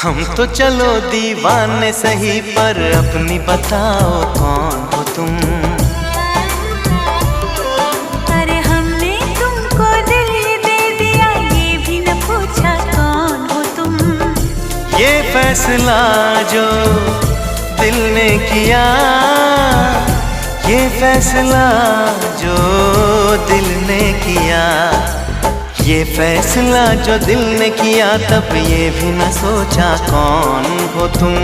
हम तो चलो दीवाने सही, पर अपनी बताओ कौन हो तुम। अरे हमने तुमको दिल दे दिया, ये भी न पूछा कौन हो तुम। ये फैसला जो दिल ने किया, ये फैसला जो दिल ने किया, ये फैसला जो दिल ने किया, तब ये भी न सोचा कौन हो तुम।